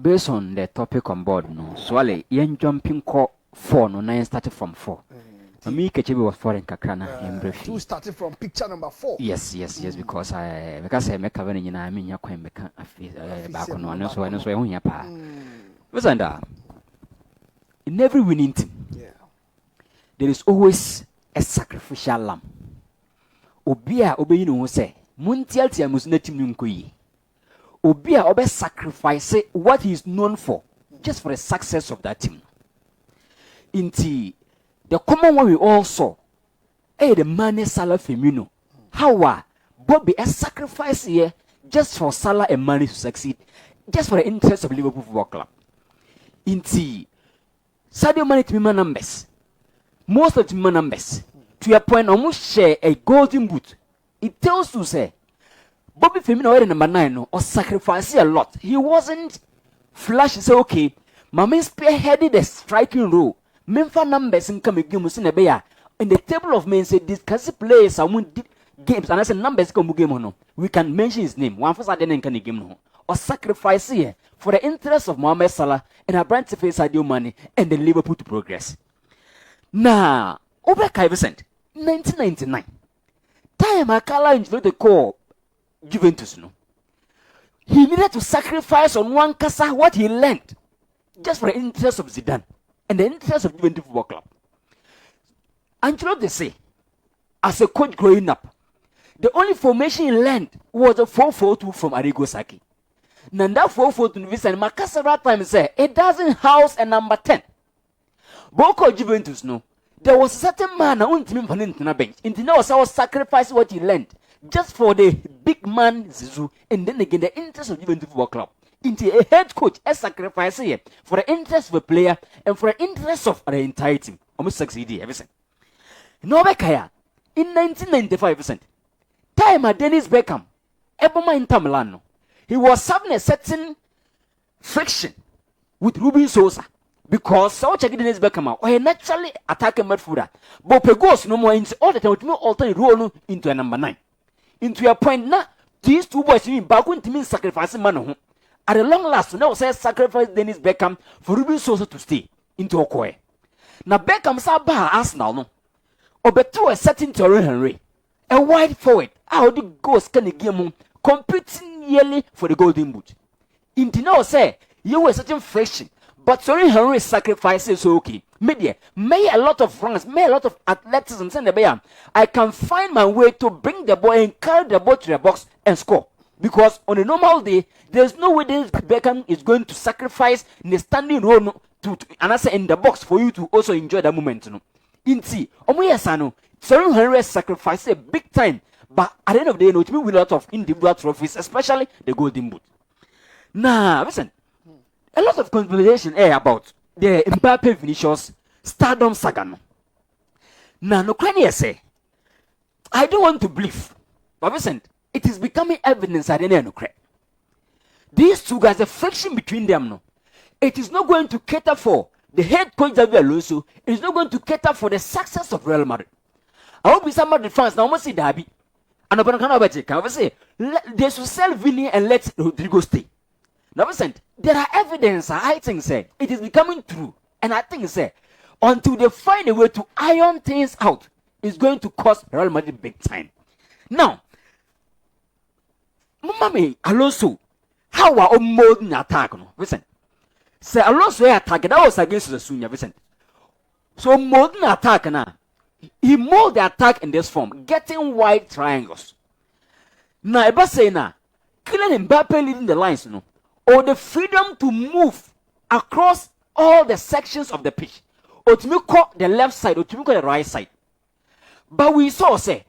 based on the topic on board, no, so yen jumping call 4, no, 9 started from 4. Me Kechibi was 4 in Kakrana in brief. 2 started from picture number 4. Yes, because I make a very I mean, you're quite back on one, so I know so I pa. Listen, in every winning team, there is always a sacrificial lamb. Obia obey no say, Muntialtia must not him kui. Obia obe sacrifice what he is known for, just for the success of that team. Inti the common one we all saw, the money Salah Femino. How Bobby a sacrifice here just for Salah and money to succeed, just for the interest of Liverpool Football Club. Inti Sadio Mane to me numbers. Most of the numbers to your point almost share a golden boot. It tells you say Bobby Firmino already number 9 or sacrifice a lot. He wasn't flash say okay, Mama spearheaded the striking role. Memphis numbers in come games in the table of men say discuss players and games and I say numbers come game no. We can mention his name. One for Saturday can game no. Or sacrifice here for the interest of Mohamed Salah and a brand to face Sadio Mane and the Liverpool to progress. Now, over Vicent, 1999. Time Akala enjoyed the call Juventus no. He needed to sacrifice on one casa what he learned just for the interest of Zidane and the interest of Juventus Football Club. Ancelotti say, as a coach growing up, the only formation he learned was a 4-4-2 from Arrigo Sacchi. Now that 4-4-2 Vincent Macasara time say it doesn't house a number 10. Boko Juventus no. There was a certain man who didn't on a bench. And now was sacrifice what he learned just for the big man Zizou and then again the interest of Juventus Football Club. Into a head coach a sacrifice here for the interest of a player and for the interest of the entire team. Almost succeeded everything. No Bekaya in 1995%. Time at Dennis Beckham, Eboma in Tamilano. He was having a certain friction with Ruben Sosa because so check Dennis Beckham or he naturally attacking midfielder. But Pegos no more into all the time to alter the role into a number 9. Into a point now, these two boys mean back when to sacrificing man. At the long last, now says sacrifice Dennis Beckham for Ruben Sosa to stay into Okoye. Now Beckham Sabah Arsenal no. Or better a certain Thierry Henry. A wide forward. How the ghost can game competing yearly for the golden boot. Into now say you were certain friction. But Thierry Henry sacrifices so okay. Media may a lot of runs, may a lot of athleticism send the bear. I can find my way to bring the ball and carry the ball to the box and score. Because on a normal day, there's no way Dennis Beckham is going to sacrifice in the standing role to answer in the box for you to also enjoy the moment. No? Inti, Omuyasano, Thierry Henry sacrificed a big time, but at the end of the day, no, we win a lot of individual trophies, especially the Golden Boot. Now, listen, a lot of conversation about the Mbappe Vinicius Stardom saga. Now, no can say, I don't want to believe, but listen. It is becoming evidence at the end of these two guys, the friction between them, no. It is not going to cater for the head coach Xabi Alonso. It is not going to cater for the success of Real Madrid. I hope some Madrid fans now must see Derby. And I'm going to say they should sell Vini and let Rodrigo stay. Now listen, there are evidence. I think say it is becoming true, and I think say until they find a way to iron things out, it's going to cost Real Madrid big time. Now. Mama Alonso, how are modern attack? No, listen. Say Alonso attack that was against the Sunya, listen. So modern attack now, he mold the attack in this form, getting wide triangles. Now, if I say now, killing Mbappe leading the lines, no, or the freedom to move across all the sections of the pitch, or to make the left side, or to make the right side. But we saw say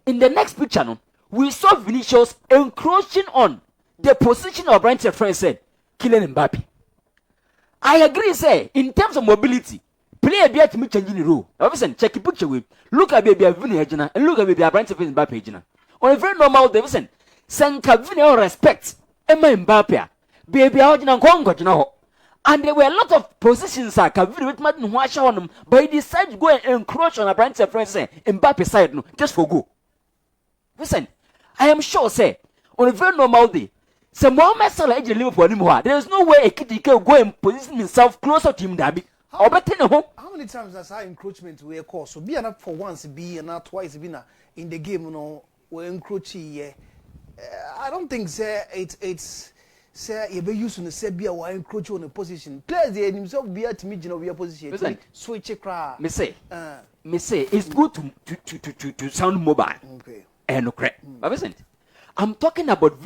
in the next picture, no. We saw Vinicius encroaching on the position of Brian Friend said, killing Mbappe. I agree, say, in terms of mobility, player be at me changing the rule. Listen, check the picture with. Look at baby Vini and look at baby Brian Friend Mbappe. On a very normal day, listen, send Vini all respect. Emma Mbappe, baby Algina Congo, and there were a lot of positions that Vini with Martin wash on them, but he decided to go and encroach on a Brian Friend say, Mbappe side, no, just for go. Listen. I am sure, say, on a very normal day, So Mohamed Salah age Liverpool anymore. There is no way a kid can go and position himself closer to him. Dabi. How many times has our encroachment we call? So be enough for once, be and not twice, be in the game, you know, we encroach. I don't think it's say you be using the Serbia or encroach on a position. Players they himself be at me, you know, your position. Switch a cry. Me say it's good to sound mobile. Okay. And no correct. But listen, I'm talking about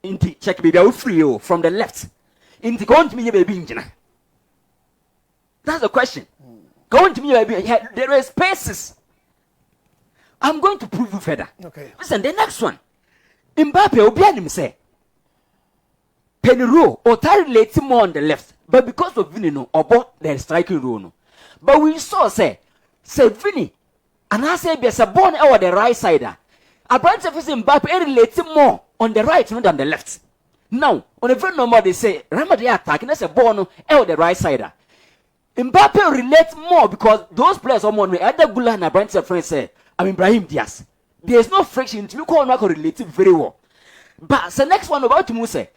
into check baby out free from the left. Into going to me baby engine. That's the question. Going to me baby. There are spaces. I'm going to prove you further. Okay. Listen, the next one. Mbappe obianim say Peniro or relate more on the left, but because of Vini no obo the striking role no. But we saw say Vini and I say there's a born over the right side. A branch of Mbappe relate more on the right than the left. Now, on a very normal they say Ramadi attack and that's a born over the right side. Mbappe relates more because those players are more either Gula and a branch of friends say Brahim Diaz. There's no friction to call not relate very well. But the next one about to say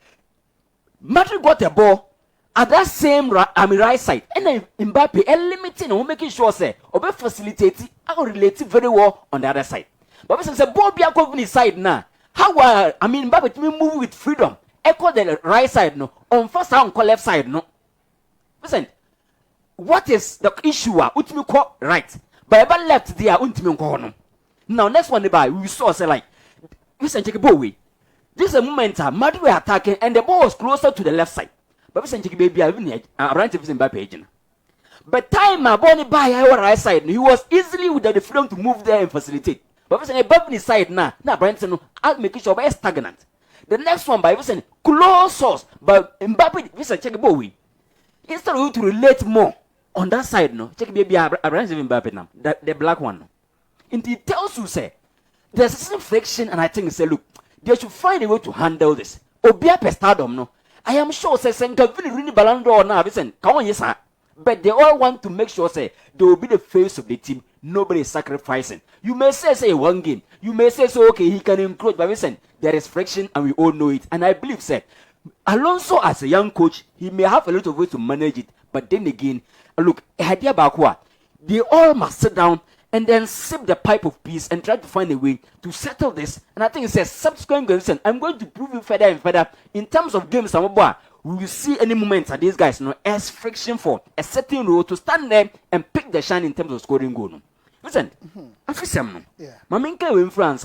Madrid got a ball at that same right side, and then Mbappe limiting and making sure say or facilitating and relate very well on the other side. But since the ball be a side now, how Mbappe to move with freedom, echo the right side no, on first and left side no. Listen, what is the issue? Ultimate call right, but about left there ultimate call no. Now next one we saw say like listen check Bowie. This is a moment Madrid were attacking and the ball was closer to the left side. But listen check baby around to Mbappe. But time ball by our right side, he was easily with the freedom to move there and facilitate. But listen above the side now Brandon I'll make sure by stagnant. The next one by listen close source but Mbappe listen check Bowie. Instead of you to relate more on that side no check baby around Mbappe now the black one no. And it tells you, say, there's some friction, and I think, say, look, they should find a way to handle this. Obia per Stardom, no. I am sure, say, Vini really Ballon d'Or now, listen, come on, yes, sir. But they all want to make sure, say, they will be the face of the team. Nobody is sacrificing. You may say, one game. You may say, so, okay, he can encroach, but listen, there is friction, and we all know it. And I believe, say, Alonso, as a young coach, he may have a lot of ways to manage it. But then again, look, idea about they all must sit down and then sip the pipe of peace and try to find a way to settle this. And I think it says subsequent games. I'm going to prove you further and further in terms of games. We will see any moment that these guys as friction for a certain role to stand there and pick the shine in terms of scoring goal. Listen, I feel some. My main in France.